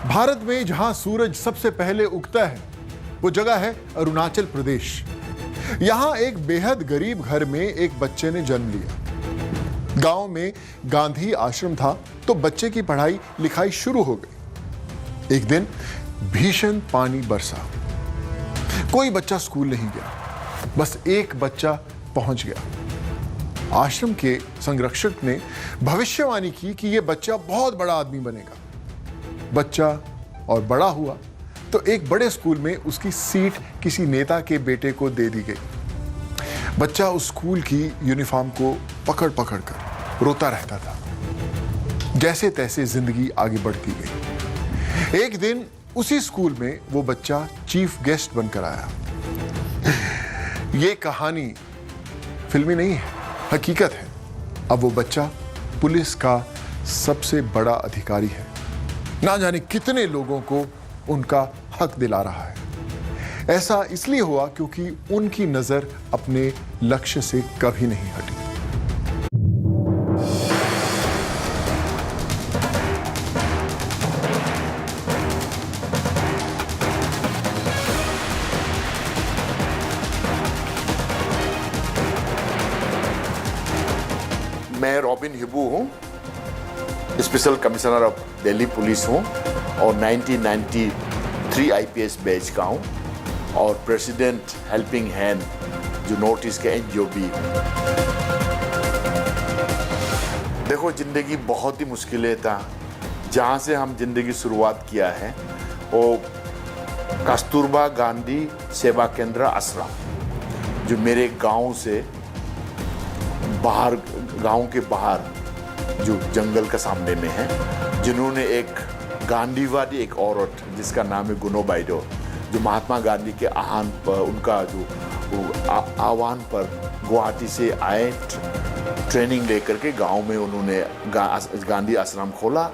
भारत में जहां सूरज सबसे पहले उगता है वो जगह है अरुणाचल प्रदेश। यहां एक बेहद गरीब घर में एक बच्चे ने जन्म लिया। गांव में गांधी आश्रम था तो बच्चे की पढ़ाई लिखाई शुरू हो गई। एक दिन भीषण पानी बरसा। कोई बच्चा स्कूल नहीं गया, बस एक बच्चा पहुंच गया। आश्रम के संरक्षक ने भविष्यवाणी की कि यह बच्चा बहुत बड़ा आदमी बनेगा। बच्चा और बड़ा हुआ तो एक बड़े स्कूल में उसकी सीट किसी नेता के बेटे को दे दी गई। बच्चा उस स्कूल की यूनिफॉर्म को पकड़ पकड़ कर रोता रहता था। जैसे तैसे जिंदगी आगे बढ़ती गई। एक दिन उसी स्कूल में वो बच्चा चीफ गेस्ट बनकर आया। ये कहानी फिल्मी नहीं है, हकीकत है। अब वो बच्चा पुलिस का सबसे बड़ा अधिकारी है। ना जाने कितने लोगों को उनका हक दिला रहा है। ऐसा इसलिए हुआ क्योंकि उनकी नजर अपने लक्ष्य से कभी नहीं हटी। मैं रॉबिन हिबू हूँ, special commissioner of Delhi police हूँ और 1993 आईपीएस बैच का हूँ और प्रेसिडेंट हेल्पिंग हैंड जो नॉर्थ ईस्ट के एनजीओ भी हूँ। देखो, जिंदगी बहुत ही मुश्किलें था। जहाँ से हम जिंदगी शुरुआत किया है वो कस्तूरबा गांधी सेवा केंद्र आश्रम, जो मेरे गांव से बाहर, गांव के बाहर जो जंगल के सामने में है, जिन्होंने एक गांधीवादी एक औरत जिसका नाम है गुनोबाइडो, जो महात्मा गांधी के आह्वान पर, उनका जो आह्वान पर गुवाहाटी से आए, ट्रेनिंग लेकर के गांव में उन्होंने गांधी आश्रम खोला।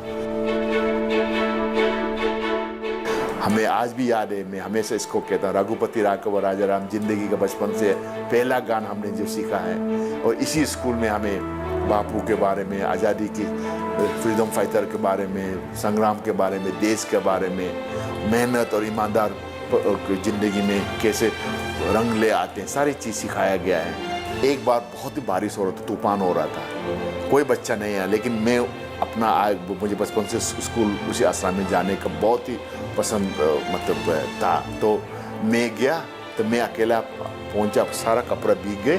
हमें आज भी याद है, मैं हमेशा इसको कहता हूँ, रघुपति राघव राजाराम जिंदगी का बचपन से पहला गान हमने जो सीखा है। और इसी स्कूल में हमें बापू के बारे में, आज़ादी की फ्रीडम फाइटर के बारे में, संग्राम के बारे में, देश के बारे में, मेहनत और ईमानदार जिंदगी में कैसे रंग ले आते हैं, सारी चीज़ सिखाया गया है। एक बार बहुत ही बारिश हो रहा था, तूफान हो रहा था, कोई बच्चा नहीं आया, लेकिन मैं अपना मुझे बचपन से स्कूल उसी आश्रम में जाने का बहुत ही पसंद था। तो मैं गया, तो मैं अकेला पहुंचा, सारा कपड़ा भीग गए।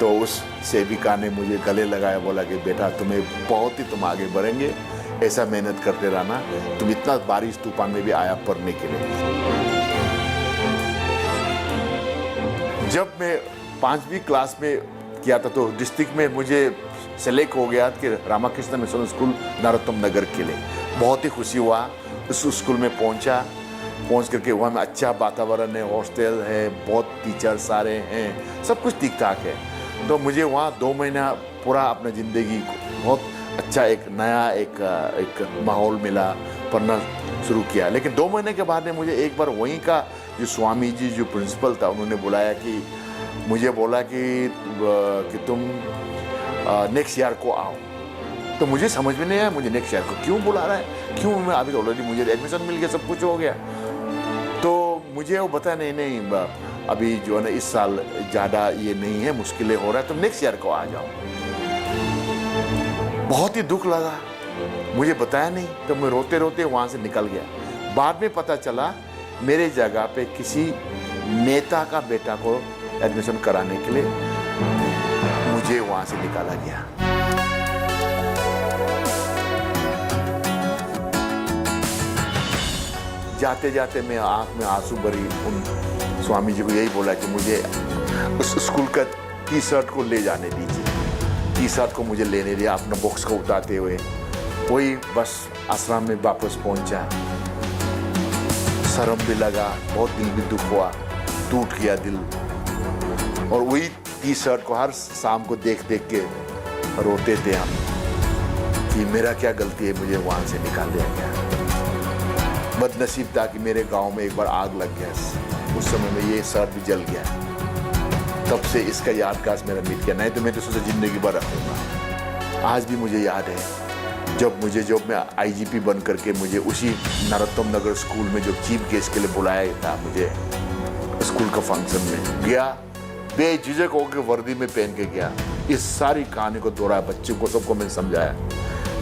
तो उस सेविका ने मुझे गले लगाया, बोला कि बेटा तुम्हें बहुत ही, तुम आगे बढ़ेंगे, ऐसा मेहनत करते रहना, तुम इतना बारिश तूफान में भी आया पढ़ने के लिए। जब मैं 5वीं क्लास में किया था तो डिस्ट्रिक्ट में मुझे सेलेक्ट हो गया कि रामाकृष्ण मिशन स्कूल नरोत्तम नगर के लिए। बहुत ही खुशी हुआ। उस स्कूल में पहुंच करके वहाँ में अच्छा वातावरण है, हॉस्टल है, बहुत टीचर सारे हैं, सब कुछ ठीक ठाक है। तो मुझे वहाँ 2 महीना पूरा अपना ज़िंदगी बहुत अच्छा एक नया एक माहौल मिला, पढ़ना शुरू किया। लेकिन 2 महीने के बाद में मुझे एक बार वहीं का जो स्वामी जी जो प्रिंसिपल था, उन्होंने बुलाया कि मुझे बोला कि तुम नेक्स्ट ईयर को आओ। तो मुझे समझ में नहीं आया, मुझे नेक्स्ट ईयर को क्यों बुला रहा है, क्यों? मैं अभी तो ऑलरेडी मुझे एडमिशन मिल गया, सब कुछ हो गया। तो मुझे वो बता नहीं अभी जो है ना, इस साल ज़्यादा ये नहीं है, मुश्किलें हो रहा है, तो नेक्स्ट ईयर को आ जाओ। बहुत ही दुख लगा, मुझे बताया नहीं, तो मैं रोते रोते वहाँ से निकल गया। बाद में पता चला मेरे जगह पे किसी नेता का बेटा को एडमिशन कराने के लिए मुझे वहाँ से निकाला गया। जाते जाते मैं आँख में आंसू भरी उन स्वामी जी को यही बोला कि मुझे उस स्कूल का टी-शर्ट को ले जाने दीजिए। टी-शर्ट को मुझे लेने दिया, अपना बॉक्स को उतारते हुए वही बस आश्रम में वापस पहुंचा। शर्म भी लगा, बहुत दिल भी दुख हुआ, टूट गया दिल। और वही टी-शर्ट को हर शाम को देख देख के रोते थे हम कि मेरा क्या गलती है, मुझे वहाँ से निकाल दिया गया। बदनसीब था कि मेरे गांव में एक बार आग लग गया, उस समय में ये शर्ट भी जल गया। तब से इसका यादगार मेरा मिट गया, नहीं तो मैं तो सोचा जिंदगी भर रखूंगा। आज भी मुझे याद है जब मैं आईजीपी बन करके मुझे उसी नरोत्तम नगर स्कूल में जो चीफ गेस्ट के लिए बुलाया था, मुझे स्कूल का फंक्शन में गया, बेझिझक होकर वर्दी में पहन के गया। इस सारी कहानी को दोहराया, बच्चों को सबको मैंने समझाया,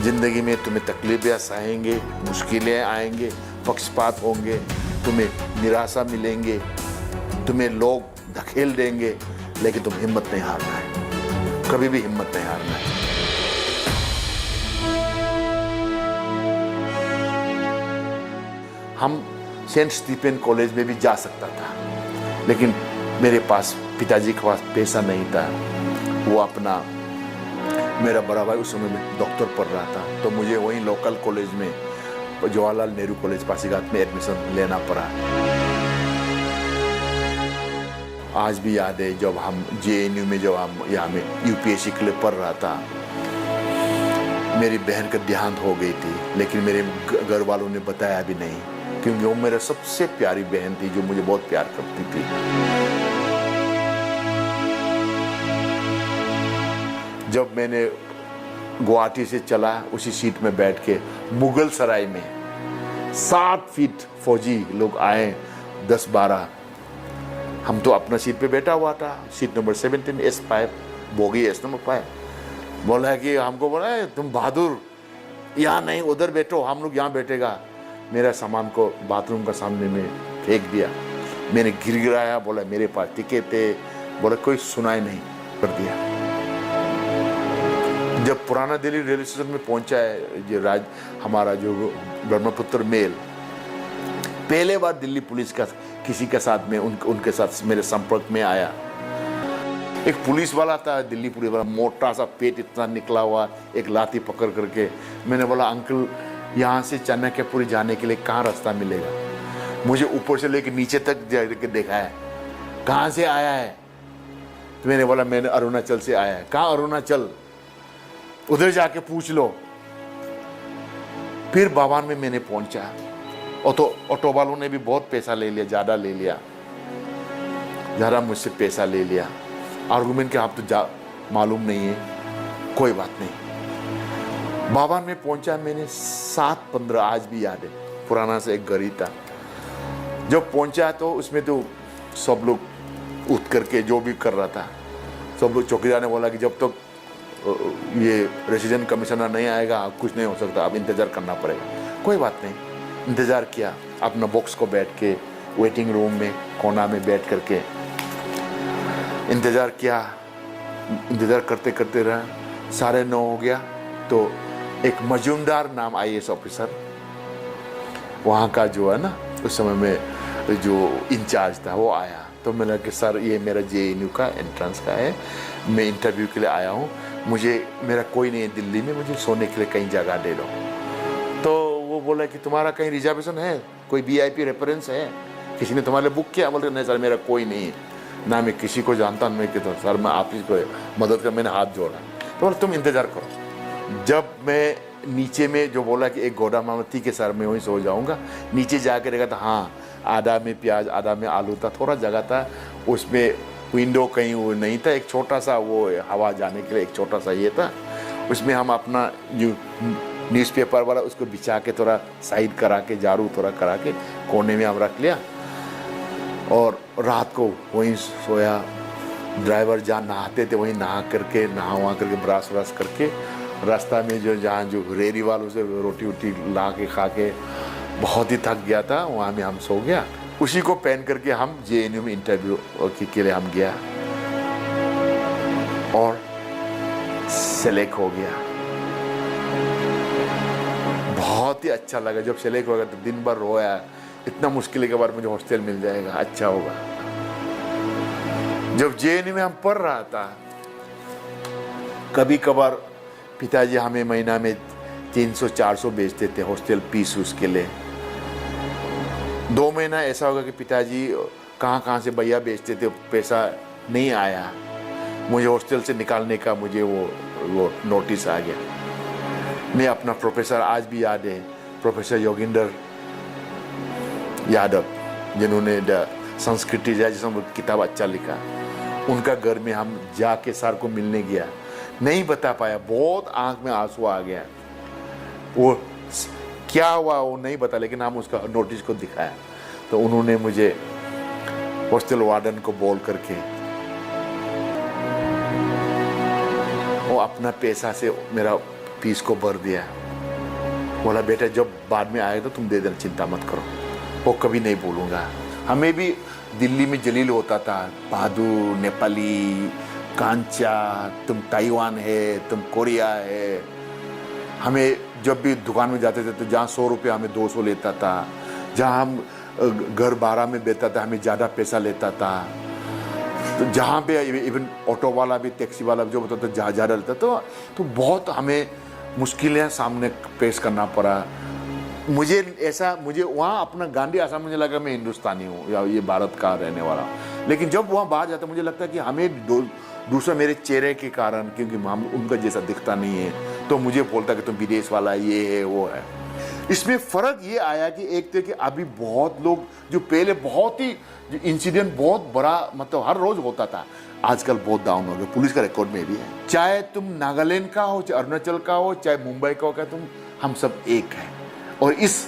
जिंदगी में तुम्हें तकलीफें सहेंगे, मुश्किलें आएंगे, पक्षपात होंगे, तुम्हें निराशा मिलेंगे, तुम्हें लोग धकेल देंगे, लेकिन तुम हिम्मत नहीं हारना है, कभी भी हिम्मत नहीं हारना है। हम सेंट स्टीफन कॉलेज में भी जा सकता था, लेकिन मेरे पास, पिताजी के पास पैसा नहीं था। वो अपना, मेरा बड़ा भाई उस समय में डॉक्टर पढ़ रहा था, तो मुझे वहीं लोकल कॉलेज में, जवाहरलाल नेहरू कॉलेज पासीघाट में एडमिशन लेना पड़ा। आज भी याद है जब हम जेएनयू में, जब हम यहाँ में यूपीएससी के लिए पढ़ रहा था, मेरी बहन का देहांत हो गई थी, लेकिन मेरे घर वालों ने बताया भी नहीं, क्योंकि वो मेरा सबसे प्यारी बहन थी जो मुझे बहुत प्यार करती थी। जब मैंने गुवाहाटी से चला, उसी सीट में बैठ के मुगल सराय में 7 फीट फौजी लोग आए, 10-12, हम तो अपना सीट पे बैठा हुआ था, seat number 17 S5, bogie S number 5। बोला है कि हमको बोला है तुम बहादुर, यहाँ नहीं उधर बैठो, हम लोग यहाँ बैठेगा। मेरा सामान को बाथरूम का सामने में फेंक दिया, मैंने गिड़गिड़ाया, बोला मेरे पास टिकट थे, बोला कोई सुनाई नहीं, कर दिया। जब पुराना दिल्ली रेलवे स्टेशन में पहुंचा है, जो हमारा जो ब्रह्मपुत्र मेल, पहले बार दिल्ली पुलिस का किसी के साथ में उनके साथ मेरे संपर्क में आया। एक पुलिस वाला था, दिल्ली पुलिस वाला, मोटा सा पेट इतना निकला हुआ, एक लाठी पकड़ करके। मैंने बोला अंकल, यहाँ से चाणक्यपुरी जाने के लिए कहाँ रास्ता मिलेगा? मुझे ऊपर से लेकर नीचे तक जाके देखा है, कहाँ से आया है? तो मैंने बोला मैंने अरुणाचल से आया है। कहाँ अरुणाचल? उधर जाके पूछ लो। फिर बावान में मैंने पहुंचा, ऑटो वालों ने भी बहुत पैसा ले लिया, ज़्यादा ले लिया, ज़्यादा मुझसे पैसा ले लिया। आर्गूमेंट के आप तो मालूम नहीं है, कोई बात नहीं। बावान में पहुंचा मैंने 7:15, आज भी याद है, पुराना से एक घड़ी था। जब पहुंचा तो उसमें तो सब लोग उठ करके जो भी कर रहा था, सब लोग, चौकीदार ने बोला कि जब तक ये रेसिडेंट कमिश्नर नहीं आएगा कुछ नहीं हो सकता, अब इंतज़ार करना पड़ेगा। कोई बात नहीं, इंतज़ार किया, अपना बॉक्स को बैठ के वेटिंग रूम में कोना में बैठ करके इंतज़ार किया। इंतज़ार करते करते रहा, 9:30 हो गया तो एक मजूमदार नाम IAS ऑफिसर, वहाँ का जो है ना उस समय में जो इंचार्ज था, वो आया। तो मैंने कहा कि सर ये मेरा JNU का एंट्रेंस का है, मैं इंटरव्यू के लिए आया हूँ, मेरा कोई नहीं है दिल्ली में, मुझे सोने के लिए कहीं जगह दे दो। तो वो बोला कि तुम्हारा कहीं रिजर्वेशन है, कोई VIP रेफरेंस है, किसी ने तुम्हारे बुक किया? बोले नहीं सर मेरा कोई नहीं है, ना मैं किसी को जानता हूँ, मैं कहता हूँ सर मैं आप ही को मदद कर, मैंने हाथ जोड़ा। तो बोला तुम इंतज़ार करो। जब मैं नीचे में जो बोला कि एक गोदाम में, ठीक है सर मैं वहीं सो जाऊँगा, नीचे जाके देखा था हाँ आधा में प्याज आधा में आलू था, थोड़ा जगह था, उसमें विंडो कहीं वो नहीं था, एक छोटा सा वो हवा जाने के लिए एक छोटा सा ये था, उसमें हम अपना जो न्यूज़पेपर वाला उसको बिछा के थोड़ा साइड करा के, झाड़ू थोड़ा करा के कोने में हम रख लिया, और रात को वहीं सोया। ड्राइवर जहाँ नहाते थे वहीं नहा वहाँ करके ब्रश व्रश करके, रास्ता में जो जहाँ जो रेहड़ी वालों से रोटी वोटी ला के खा के बहुत ही थक गया था, वहाँ में हम सो गया। उसी को पहन करके हम JNU में इंटरव्यू के लिए हम गया और सेलेक्ट हो गया। बहुत ही अच्छा लगा जब सेलेक्ट हो गया, तो दिन भर रोया, इतना मुश्किल के बाद मुझे हॉस्टल मिल जाएगा, अच्छा होगा। जब JNU में हम पढ़ रहा था, कभी कभार पिताजी हमें महीना में 300-400 बेचते थे हॉस्टल फीस उसके लिए। 2 महीना ऐसा होगा कि पिताजी कहाँ से भैया बेचते थे, पैसा नहीं आया, मुझे हॉस्टल से निकालने का मुझे वो नोटिस आ गया। मैं अपना प्रोफेसर आज भी याद है, प्रोफेसर योगिंदर यादव, जिन्होंने संस्कृति जिसमें किताब अच्छा लिखा, उनका घर में हम जाके सर को मिलने गया, नहीं बता पाया, बहुत आंख में आंसू आ गया। वो क्या हुआ वो नहीं बता, लेकिन हम उसका नोटिस को दिखाया तो उन्होंने मुझे हॉस्टल वार्डन को बोल करके वो अपना पैसा से मेरा फीस को भर दिया। बोला बेटा जब बाद में आए तो तुम दे देना, चिंता मत करो, वो कभी नहीं भूलूंगा। हमें भी दिल्ली में जलील होता था, बहादुर, नेपाली, कांचा, तुम ताइवान है, तुम कोरिया है। हमें जब भी दुकान में जाते थे तो जहाँ 100 रुपये हमें 200 लेता था, जहाँ हम घर भाड़ा में देता था हमें ज़्यादा पैसा लेता था। तो जहाँ पे इवन ऑटो वाला भी, टैक्सी वाला भी जो बताता था ज़्यादा लेता तो बहुत हमें मुश्किलें सामने पेश करना पड़ा। मुझे वहाँ अपना गांधी आसाम, मुझे लगा मैं हिंदुस्तानी हूँ या ये भारत का रहने वाला हूँ। लेकिन जब वहाँ बाहर जाता मुझे लगता है कि हमें दूसरा मेरे चेहरे के कारण, क्योंकि हम उनका जैसा दिखता नहीं है तो मुझे बोलता कि तुम विदेश वाला ये है वो है। इसमें फ़र्क ये आया कि एक तो कि अभी बहुत लोग जो पहले बहुत ही इंसिडेंट बहुत बड़ा मतलब हर रोज़ होता था, आजकल बहुत डाउन हो गया। पुलिस का रिकॉर्ड में भी है, चाहे तुम नागालैंड का हो, चाहे अरुणाचल का हो, चाहे मुंबई का हो, क्या तुम हम सब एक हैं। और इस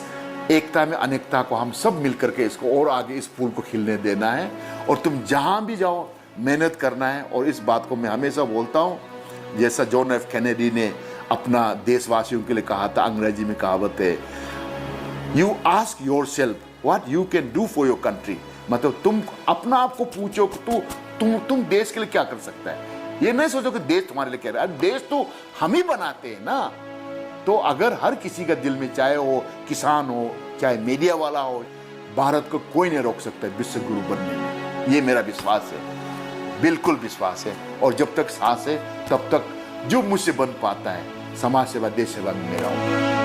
एकता में अनेकता को हम सब मिल करके इसको और आगे इस फूल को खिलने देना है। और तुम जहाँ भी जाओ मेहनत करना है। और इस बात को मैं हमेशा बोलता हूँ, जैसा जॉन एफ कैनेडी ने अपना देशवासियों के लिए कहा था, अंग्रेजी में कहावत है, you ask your self what you can do for your country. मतलब तुम अपना आप को पूछो कि तुम देश के लिए क्या कर सकता है। ये नहीं सोचो कि देश तुम्हारे लिए क्या रहा है, देश तो हम ही बनाते हैं ना। तो अगर हर किसी का दिल में, चाहे वो किसान हो, चाहे मीडिया वाला हो, भारत को कोई नहीं रोक सकता विश्व गुरु बनने में। ये मेरा विश्वास है, बिल्कुल विश्वास है। और जब तक सांस है तब तक जो मुझसे बन पाता है, समाज सेवा, देश सेवा में मेरा होगा।